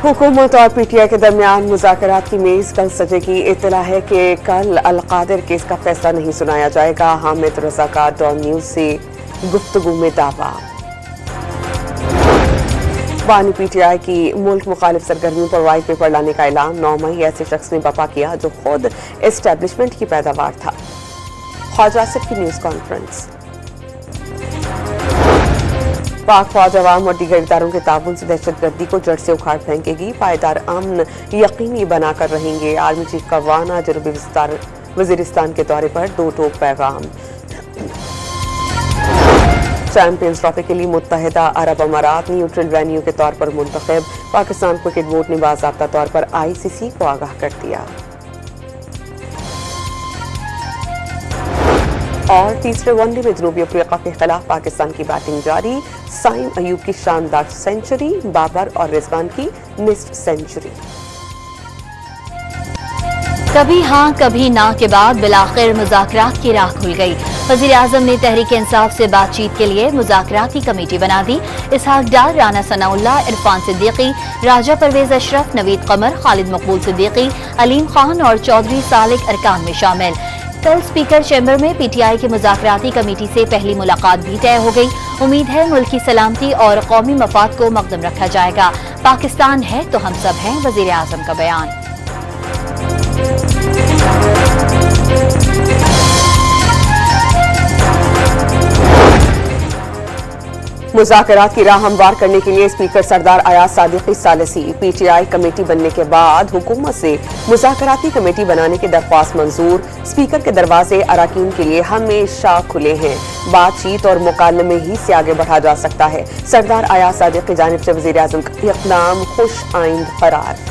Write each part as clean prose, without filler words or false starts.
हुकूमत और पीटीआई के दरमियान मुज़ाकरात की मेज कल सजेगी। इत्तला है कि कल अलकादिर केस का फैसला नहीं सुनाया जाएगा। हामिद रजा का डॉन न्यूज से गुफ्तगू में दावा। बानी पीटीआई की मुल्क मुखालिफ सरगर्मियों पर वाइट पेपर लाने का ऐलान। 9 मई ऐसे शख्स ने बपा किया जो खुद एस्टेब्लिशमेंट की पैदावार था। ख्वाजा आसिफ की न्यूज कॉन्फ्रेंस। पाक फौज अवाम और दीगर इदारों के ताउन से दहशतगर्दी को जड़ से उखाड़ फेंकेगी। पायदार अमन यकीनी बनाकर रहेंगे। आर्मी चीफ का वाना। जनूबी वजीरिस्तान के दौरे पर 2 टोक पैगाम। चैंपियंस ट्रॉफी के लिए मुत्तहिदा अरब अमारात न्यूट्रल वेन्यू के तौर पर मुंतखब। पाकिस्तान क्रिकेट बोर्ड ने बाज़ाब्ता तौर पर ICC को आगाह कर दिया। और तीसरे वनडे में जनूबी अफ्रीका के खिलाफ पाकिस्तान की बैटिंग जारी। साइम अयूब की शानदार सेंचुरी, बाबर और रिजवान की मिस्ड सेंचुरी। कभी हाँ कभी ना के बाद बिलाखिर मुज़ाकरात की राह खुल गई। वज़ीर आज़म ने तहरीक इंसाफ से बातचीत के लिए मुज़ाकराती कमेटी बना दी। इसहाक डार, राना सनाउल्लाह, इरफान सिद्दीकी, राजा परवेज अशरफ, नवीद कमर, खालिद मकबूल सिद्दीकी, अलीम खान और चौधरी सालिक अरकान में शामिल। कल स्पीकर चैम्बर में पीटीआई की मुज़ाकराती कमेटी से पहली मुलाकात भी तय हो गई। उम्मीद है मुल्क की सलामती और कौमी मफाद को मकदम रखा जाएगा। पाकिस्तान है तो हम सब हैं, वज़ीर आज़म का बयान। मुज़ाकरात की राह हमवार करने के लिए स्पीकर सरदार अयाज सादिकी सालिसी। पीटीआई कमेटी बनने के बाद हुकूमत से मुज़ाकराती कमेटी बनाने की दरख्वास्त मंजूर। स्पीकर के दरवाजे अराकीन के लिए हमेशा खुले हैं। बातचीत और मुकालमे ही से आगे बढ़ा जा सकता है। सरदार अयाज सादिकी की जानिब से वज़ीर आज़म का इक़दाम खुश आइंद करार।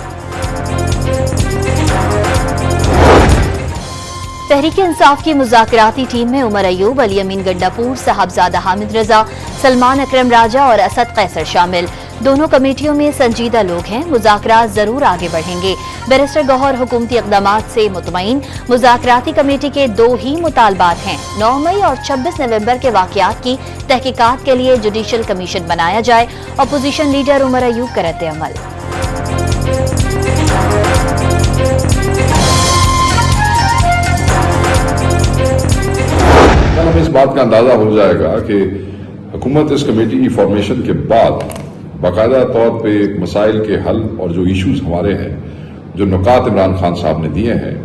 तहरीक इंसाफ की मुज़ाकराती टीम में उमर अयूब, अली अमीन गंडापुर, साहबजादा हामिद रजा, सलमान अकरम राजा और असद कैसर शामिल। दोनों कमेटियों में संजीदा लोग हैं। मुज़ाकरात जरूर आगे बढ़ेंगे। बैरिस्टर गौहर हुकूमती इक़दामात से मुतमईन। मुज़ाकराती कमेटी के 2 ही मुतालबात हैं। 9 मई और 26 नवंबर के वाक़यात की तहकीकात के लिए जुडिशल कमीशन बनाया जाए। अपोजिशन लीडर उमर अयूब का रद्द अमल। हमें इस बात का अंदाजा हो जाएगा कि हुकूमत इस कमेटी की फॉर्मेशन के बाद बाकायदा तौर पे मसाइल के हल और जो इश्यूज हमारे हैं, जो नुकात इमरान खान साहब ने दिए हैं,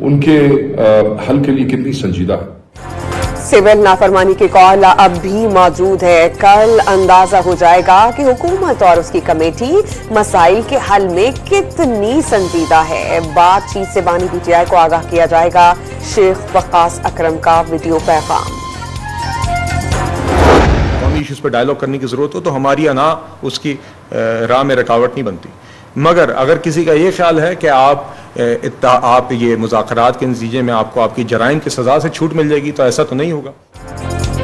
उनके हल के लिए कितनी संजीदा है। सिविल नाफरमानी की कॉल अब भी मौजूद है। कल अंदाजा हो जाएगा कि हुकूमत और उसकी कमेटी मसाइल के हल में कितनी संजीदा है। बातचीत से बानी पीटीआई को आगाह किया जाएगा। शेख वक्कास अकरम का वीडियो पैगाम। कौमी इश्यूज पर डायलॉग करने की जरूरत हो तो हमारी अना उसकी राह में रुकावट नहीं बनती। मगर अगर किसी का ये ख्याल है कि आप ये मुज़ाकरात के नतीजे में आपको आपकी जराइम की सजा से छूट मिल जाएगी, तो ऐसा तो नहीं होगा।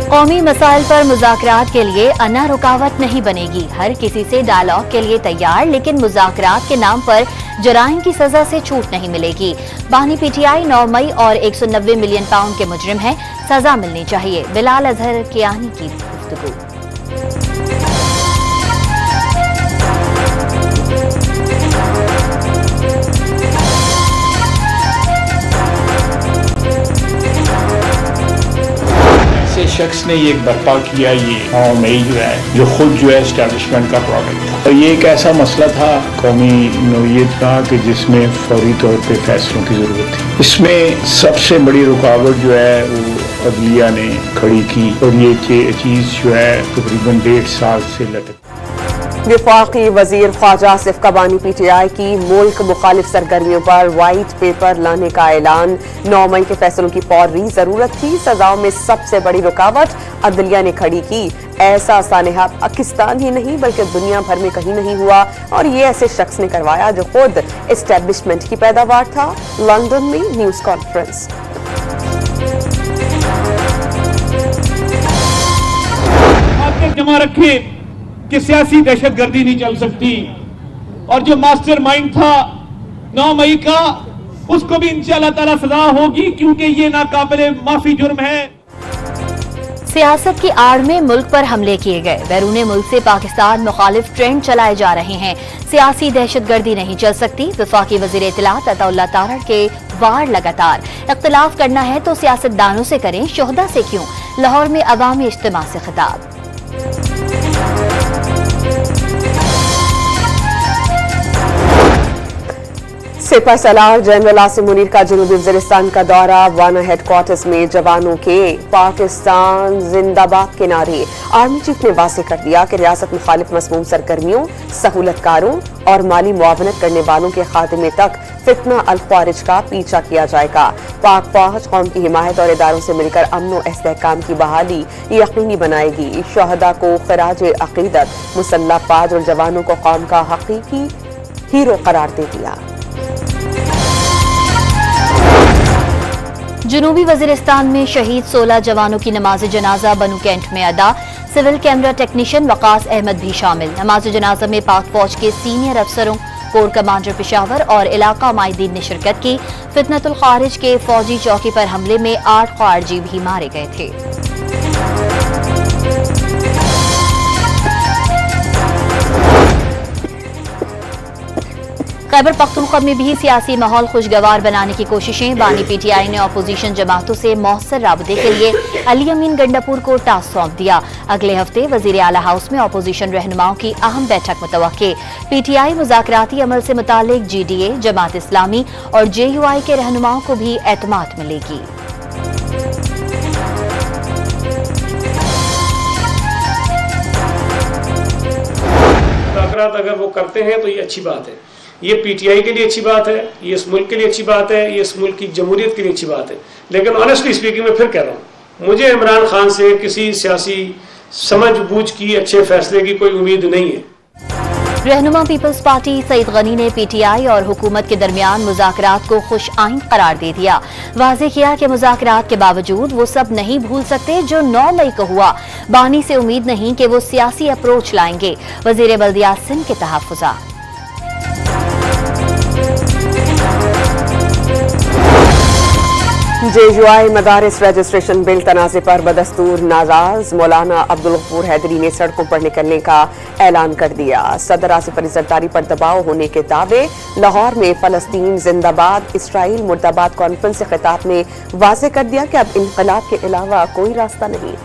कौमी मसाइल पर मुज़ाकरात के लिए अना रुकावट नहीं बनेगी। हर किसी से डायलॉग के लिए तैयार, लेकिन मुज़ाकरात के नाम पर जराइम की सजा से छूट नहीं मिलेगी। बानी पीटीआई 9 मई और 190 मिलियन पाउंड के मुजरिम हैं। सजा मिलनी चाहिए। बिलाल अजहर कियानी की गुफ्तगू। शख्स ने ये बर्पा किया, ये 9 मई जो है, जो खुद जो है एस्टेब्लिशमेंट का प्रोडक्ट था। और ये एक ऐसा मसला था कौमी नौयत का कि जिसमें फौरी तौर पे फैसलों की जरूरत थी। इसमें सबसे बड़ी रुकावट जो है वो अदलिया ने खड़ी की और ये चीज जो है तकरीबन 1.5 साल से लटक। वफाकी वजीर ख्वाजा आसिफ का बानी पीटीआई की मुल्क मुखालिफ सरगर्मियों पर वाइट पेपर लाने का ऐलान। 9 मई के फैसलों की फौरी जरूरत थी। सजाओं में सबसे बड़ी रुकावट अदलिया ने खड़ी की। ऐसा सानेहा पाकिस्तान ही नहीं बल्कि दुनिया भर में कहीं नहीं हुआ, और ये ऐसे शख्स ने करवाया जो खुद एस्टेब्लिशमेंट की पैदावार था। लंदन में न्यूज कॉन्फ्रेंस। जमा रखे कि सियासी दहशतगर्दी नहीं चल सकती, और जो मास्टर माइंड था 9 मई का, उसको भी इंशाअल्लाह ताला सजा होगी, क्योंकि ये नाकाबिले माफी जुर्म है। सियासत की आड़ में मुल्क पर हमले किए गए। बैरून मुल्क से पाकिस्तान मुखालिफ ट्रेंड चलाए जा रहे हैं। सियासी दहशतगर्दी नहीं चल सकती। वफाकी वजीर इत्तलात अताउल्लाह तारड़ के वार लगातार। इख्तिलाफ करना है तो सियासतदानों से करें, शोहदा से क्यों। लाहौर में अवामी इज्तिमा से खिताब। सिपह सलार जनरल आसिम मुनीर का जनूबी वजीरिस्तान का दौरा। वाना हेडक्वार्टर्स में जवानों के पाकिस्तान जिंदाबाद के नारे। आर्मी चीफ ने वाज़े कर दिया कि रियासत मुखालिफ मसमूम सरगर्मियों, सहूलतकारों और माली मुआवनत करने वालों के खात्मे तक फितना अल ख्वारिज का पीछा किया जाएगा। पाक फौज कौम की हिमायत और इदारों से मिलकर अमन और इस्तेहकाम की बहाली यकीनी बनाएगी। शहदा को खराज अकीदत मुसल्लह फाज और जवानों को कौम का हकीकी हीरो करार दे दिया। जनूबी वजीरिस्तान में शहीद 16 जवानों की नमाज जनाजा बनू कैंट में अदा। Civil camera technician Waqas Ahmad भी शामिल। नमाज जनाजा में पाक फौज के सीनियर अफसरों, कोर कमांडर पेशावर और इलाका माहिदीन ने शिरकत की। फितनतुल खारिज के फौजी चौकी पर हमले में 8 खारजी भी मारे गए थे। खैबर पख्तूनख्वा में भी सियासी माहौल खुशगवार बनाने की कोशिशें। बानी पीटीआई ने अपोजिशन जमातों से मौसर राबते के लिए अली अमीन गंडापुर को टास्क सौंप दिया। अगले हफ्ते वजीर आला हाउस में अपोजिशन रहनुमाओं की अहम बैठक मुतवक्के। पीटीआई मुज़ाकराती अमल से मुतालिक जीडीए, जमात इस्लामी और जेयूआई के रहनुमाओं को भी एतमाद मिलेगी। मुज़ाकरात अगर वो करते हैं तो ये अच्छी बात है। ये पीटीआई के लिए अच्छी बात है, ये इस मुल्क के लिए अच्छी बात है, ये इस मुल्क की जमहूरियत के लिए अच्छी बात है। लेकिन ऑनेस्टली स्पीकिंग मैं फिर कह रहा हूँ, मुझे इमरान खान से किसी सियासी समझ-बूझ की अच्छे फैसले की कोई उम्मीद नहीं है। रहनुमा पीपल्स पार्टी सईद गनी ने पीटीआई और हुकूमत के दरमियान मुज़ाकरात को खुश आइंद करार दे दिया। वाज़े किया कि मुज़ाकरात के बावजूद वो सब नहीं भूल सकते जो 9 मई को हुआ। बानी से उम्मीद नहीं कि वो सियासी अप्रोच लाएंगे। वज़ीर बल्दियात सिंध के तहफ़्फ़ुज़ात। जेयूआई मदारिस रजिस्ट्रेशन बिल तनाज़े पर बदस्तूर नाराज। मौलाना अब्दुल गफूर हैदरी ने सड़कों पर निकलने का ऐलान कर दिया। सदर आसिफ अली जरदारी पर दबाव होने के दावे। लाहौर में फलस्तीन जिंदाबाद, इसराइल मुर्दाबाद कॉन्फ्रेंस से खिताब में वाज़े कर दिया कि अब इनकलाब के अलावा कोई रास्ता नहीं।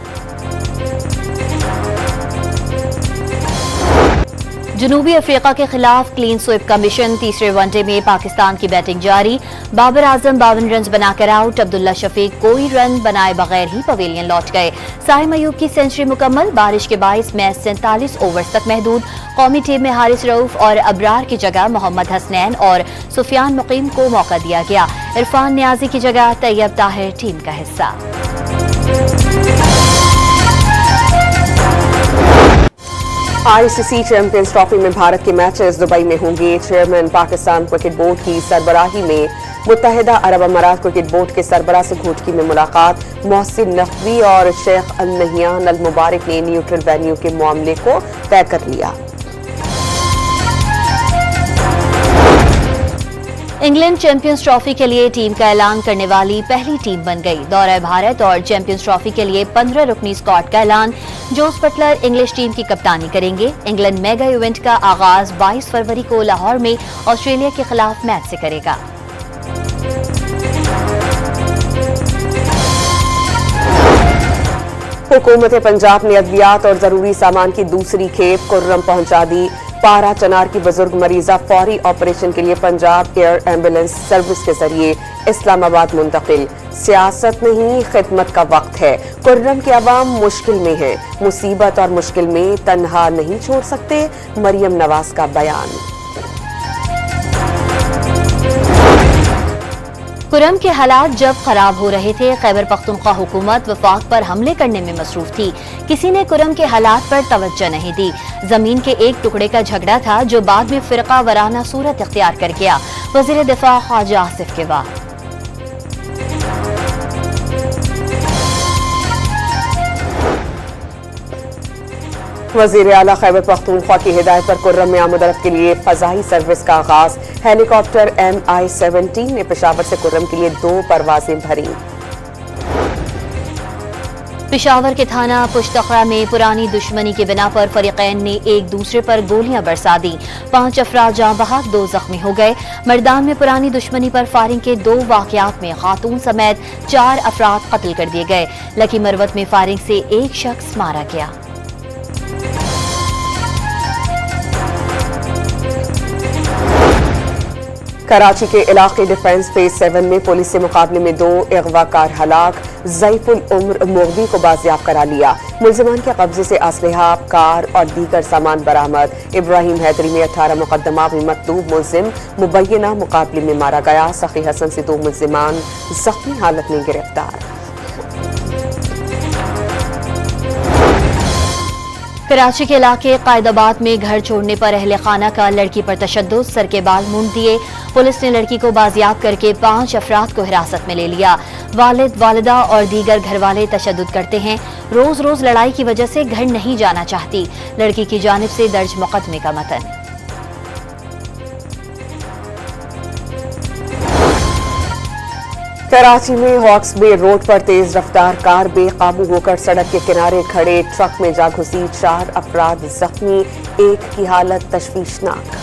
जनूबी अफ्रीका के खिलाफ क्लीन स्वीप का मिशन। तीसरे वनडे में पाकिस्तान की बैटिंग जारी। बाबर आजम 52 रन बनाकर आउट। अब्दुल्ला शफीक कोई रन बनाए बगैर ही पवेलियन लौट गए। साहिम अयूब की सेंचुरी मुकम्मल। बारिश के बाइस मैच 47 ओवर्स तक महदूद। कौमी टीम में हारिस रऊफ और अबरार की जगह मोहम्मद हसनैन और सुफियान मुकीम को मौका दिया गया। इरफान नियाजी की जगह तैयब ताहिर टीम का हिस्सा। आईसीसी चैंपियंस ट्रॉफी में भारत के मैचेस दुबई में होंगे। चेयरमैन पाकिस्तान क्रिकेट बोर्ड की सरबराही में मुत्तहिदा अरब अमारात क्रिकेट बोर्ड के सरबराह से घोटकी में मुलाकात। मोहसिन नकवी और शेख अल नहियान अल मुबारक ने न्यूट्रल वेन्यू के मामले को तय कर लिया। इंग्लैंड चैंपियंस ट्रॉफी के लिए टीम का ऐलान करने वाली पहली टीम बन गई। दौरा भारत और चैंपियंस ट्रॉफी के लिए 15 रुकनी स्क्वाड का ऐलान। जोस बटलर इंग्लिश टीम की कप्तानी करेंगे। इंग्लैंड मेगा इवेंट का आगाज 22 फरवरी को लाहौर में ऑस्ट्रेलिया के खिलाफ मैच से करेगा। हुकूमत पंजाब ने अद्वियात और जरूरी सामान की दूसरी खेप कुर्रम पहुंचा दी। पारा चनार की बुजुर्ग मरीजा फौरी ऑपरेशन के लिए पंजाब एयर एम्बुलेंस सर्विस के जरिए इस्लामाबाद मुंतकिल। सियासत नहीं, खिदमत का वक्त है। कुर्रम के अवाम मुश्किल में है, मुसीबत और मुश्किल में तन्हा नहीं छोड़ सकते। मरियम नवाज का बयान। कुर्रम के हालात जब खराब हो रहे थे, खैबर पख्तूनख्वा हुकूमत वफाक पर हमले करने में मसरूफ थी। किसी ने कुर्रम के हालात पर तवज्जो नहीं दी। जमीन के एक टुकड़े का झगड़ा था जो बाद में फिरका वराना सूरत इख्तियार कर गया। वज़ीर दिफा ख्वाजा आसिफ के बाद वज़ीर आला खैबर पख्तूनख्वा की हिदायत पर कुर्रम में आमदरफ्त के लिए फ़ज़ाई सर्विस का आगाज। हेलीकॉप्टर MI-17 ने पेशावर से कुर्रम के लिए 2 परवाजें भरी। पेशावर के थाना पुश्तखरा में पुरानी दुश्मनी के बिना पर फरीकैन ने एक दूसरे पर गोलियां बरसा दी। 5 अफराद जाँ बहक, 2 जख्मी हो गए। मर्दान में पुरानी दुश्मनी पर फायरिंग के 2 वाकयात में खातून समेत 4 अफराद कत्ल कर दिए गए। लकी मरवत में फायरिंग से एक शख्स मारा गया। कराची के इलाके डिफेंस फेज 7 में पुलिस से मुकाबले में 2 अगवाकार हलाक। ज़ैफुल उम्र मोगदी को बाजियाब करा लिया। मुल्जिमान के कब्जे से असलहा, कार और दीगर सामान बरामद। इब्राहिम हैदरी में 18 मुकदमा में मतलूब मुल्जिम मुबैना मुकाबले में मारा गया। सखी हसन से 2 मुल्जिमान जख्मी हालत में गिरफ्तार। कराची के इलाके कायदाबाद में घर छोड़ने पर अहले खाना का लड़की पर तशद्दुद, सर के बाल मूंद दिए। पुलिस ने लड़की को बाजियाब करके 5 अफराद को हिरासत में ले लिया। वालिद, वालिदा और दीगर घर वाले तशद्दुद करते हैं। रोज रोज लड़ाई की वजह से घर नहीं जाना चाहती। लड़की की जानिब से दर्ज मुकदमे का मतन। कराची में हॉक्स बे रोड पर तेज रफ्तार कार बेकाबू होकर सड़क के किनारे खड़े ट्रक में जा घुसी। 4 अफराद जख्मी, एक की हालत तशवीशनाक।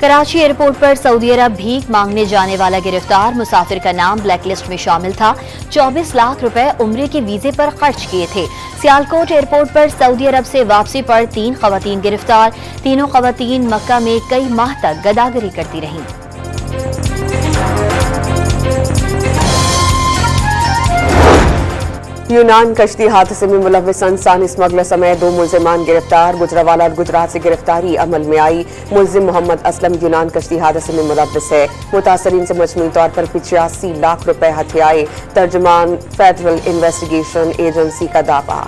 कराची एयरपोर्ट पर सऊदी अरब भीख मांगने जाने वाला गिरफ्तार। मुसाफिर का नाम ब्लैकलिस्ट में शामिल था। 24 लाख रुपए उम्रे के वीजे पर खर्च किए थे। सियालकोट एयरपोर्ट पर सऊदी अरब से वापसी पर 3 खवातीन गिरफ्तार। तीनों खवातीन मक्का में कई माह तक गदागरी करती रहीं। यूनान कश्ती हादसे में मुलव्विस इंसानी स्मगलर समेत 2 मुल्जिमान गिरफ्तार। गुजरावाला और गुजरात से गिरफ्तारी अमल में आई। मुल्जिम मोहम्मद असलम यूनान कश्ती हादसे में मुलव्विस है। मुतासरीन से मजमूई तौर पर 85 लाख रुपए हथियाए। तर्जुमान फेडरल इन्वेस्टिगेशन एजेंसी का दावा।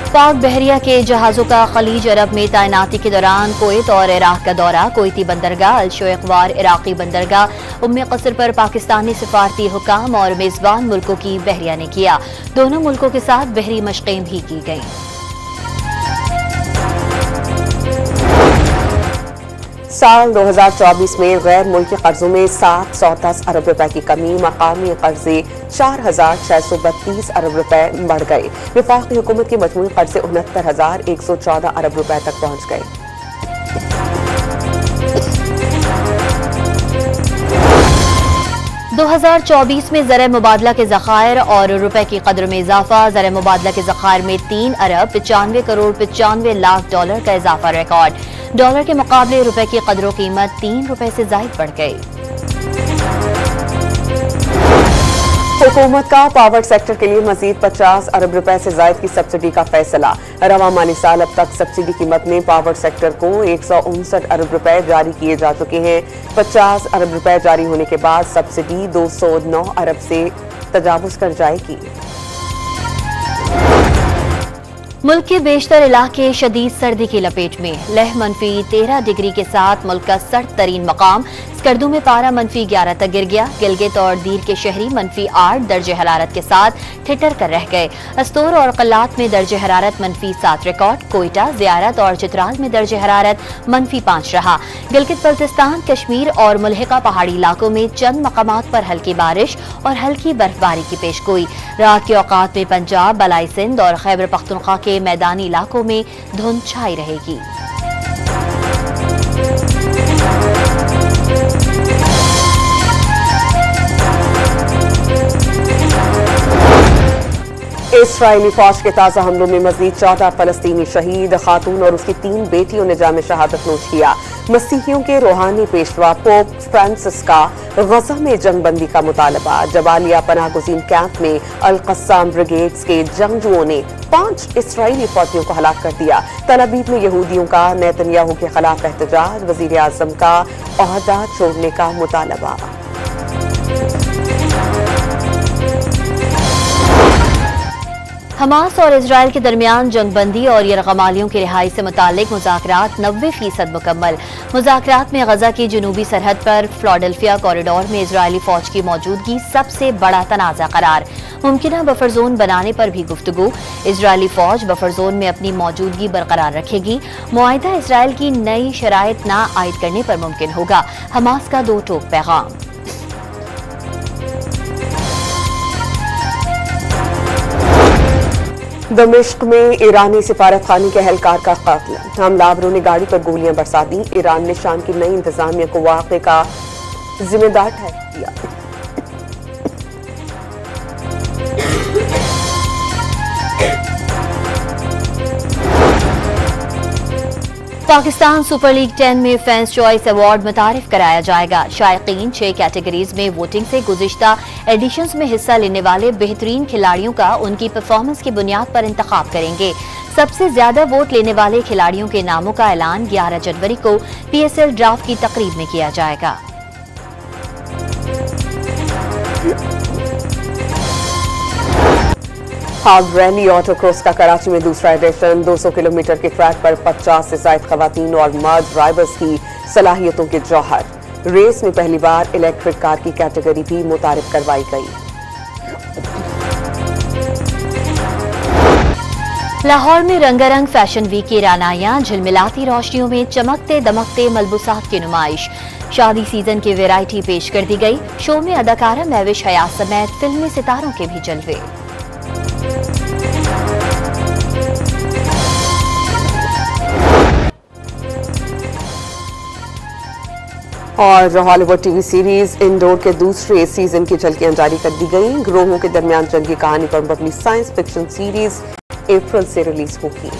पाक बहरिया के जहाजों का खलीज अरब में तैनाती के दौरान कुवैत और इराक का दौरा। कुवैती बंदरगाह अल शोएखवार, इराकी बंदरगाह उम्मे कसर पर पाकिस्तानी सिफारती हुकाम और मेजबान मुल्कों की बहरिया ने किया। दोनों मुल्कों के साथ बहरी मशक़ें भी की गईं। साल 2024 में गैर मुल्की कर्जों में 710 अरब रुपए की कमी। मकामी कर्जे 4632 अरब रुपए बढ़ गए। वफाकी हुकूमत के मजमूई कर्जे 69,114 अरब रुपए तक पहुंच गए। 2024 में ज़र मुबादला के ज़खायर और रुपए की कदर में इजाफा। ज़र मुबादला के ज़खायर में 3 अरब 95 करोड़ 95 लाख डॉलर का इजाफा रिकॉर्ड। डॉलर के मुकाबले रुपए की कदरों कीमत 3 रुपए से जायद बढ़ गई। हुकूमत का पावर सेक्टर के लिए मजीद 50 अरब रुपए से जायद की सब्सिडी का फैसला। रवा माली साल अब तक सब्सिडी कीमत में पावर सेक्टर को 159 अरब रुपए जारी किए जा चुके हैं। 50 अरब रुपए जारी होने के बाद सब्सिडी 209 अरब से तजावुज कर जाएगी। मुल्क के बेशतर इलाके शदीद सर्दी की लपेट में। लह -13 डिग्री के साथ मुल्क का सर्द तरीन मकाम स्कर्दू में पारा -11 तक गिर गया। गिलगित और दीर के शहरी -8 दर्जे हरारत के साथ ठिठर कर रह गए। अस्तोर और कल्लात में दर्जे हरारत -7 रिकॉर्ड। कोयटा, ज़ियारत और चित्राल में दर्जे हरारत -5 रहा। गिलगित बल्तिस्तान, कश्मीर और मुल्हिका पहाड़ी इलाकों में चंद मकामात पर हल्की बारिश और हल्की बर्फबारी की पेशगोई। रात के औकात में पंजाब, बलाई सिंध और खैबर पख्तूनख्वा के मैदानी इलाकों में धुंध छाई रहेगी। इस्राएली फौज के ताज़ा हमलों में मजीद 14 फलस्तीनी शहीद। खातून और उसकी 3 बेटियों ने जाम शहादत नोश किया। मसीहियों के रूहानी पेशवा पोप फ्रांसिस का गजा में जंगबंदी का मुतालबा। जबालिया पनाह गुज़ीन कैंप में अल कस्साम ब्रिगेड्स के जंगजुओं ने 5 इस्राएली फौजियों को हलाक कर दिया। तल अवीव में यहूदियों का नेतन्याहू के खिलाफ एहतजाज। वज़ीर आज़म का ओहदा छोड़ने का मुतालबा। हमास और इजराइल के दरमियान जंगबंदी और यरगमालियों की रिहाई से मुतालिक मुज़ाकरात 90% मुकम्मल। मुज़ाकरात में गजा की जनूबी सरहद पर फिलाडेल्फिया कॉरिडोर में इजरायली फौज की मौजूदगी सबसे बड़ा तनाज़ा करार। मुमकिन बफर जोन बनाने पर भी गुफ्तगू। इजरायली फौज बफर जोन में अपनी मौजूदगी बरकरार रखेगी। मुआहिदा इसराइल की नई शराइत ना आयद करने पर मुमकिन होगा। हमास का दो टोक पैगाम। दमिश्क में ईरानी सिफारतखाने के एहलकार का कत्ल। हमलावरों ने गाड़ी पर गोलियां बरसा दी। ईरान ने शाम की नई इंतजामिया को वाक़े का जिम्मेदार ठहरा दिया। पाकिस्तान सुपर लीग 10 में फैंस चॉइस अवार्ड मुतारिफ कराया जाएगा। शायकीन 6 कैटेगरीज में वोटिंग से गुज़िश्ता एडिशंस में हिस्सा लेने वाले बेहतरीन खिलाड़ियों का उनकी परफॉर्मेंस की बुनियाद पर इंतखाब करेंगे। सबसे ज्यादा वोट लेने वाले खिलाड़ियों के नामों का ऐलान 11 जनवरी को PSL ड्राफ्ट की तकरीब में किया जाएगा। हाफ रैली ऑटो क्रॉस का कराची में दूसरा एडिशन। 200 किलोमीटर के ट्रैक पर 50 से ज्यादा खवातीन और मर्द ड्राइवर्स की सलाहियतों के जौहर। रेस में पहली बार इलेक्ट्रिक कार की कैटेगरी भी मुतारिफ करवाई गई। लाहौर में रंगारंग फैशन वीक की रानाइयां, झिलमिलाती रोशनियों में चमकते दमकते मलबूसात की नुमाइश। शादी सीजन की वैरायटी पेश कर दी गई। शो में अदाकारा महविश हयात समेत फिल्मी सितारों के भी जलवे। और हॉलीवुड टीवी सीरीज इंडोर के दूसरे सीजन की झलकियां जारी कर दी गई। ग्रोहों के दरमियान जंगी कहानी पर मबनी साइंस फिक्शन सीरीज अप्रैल से रिलीज होगी।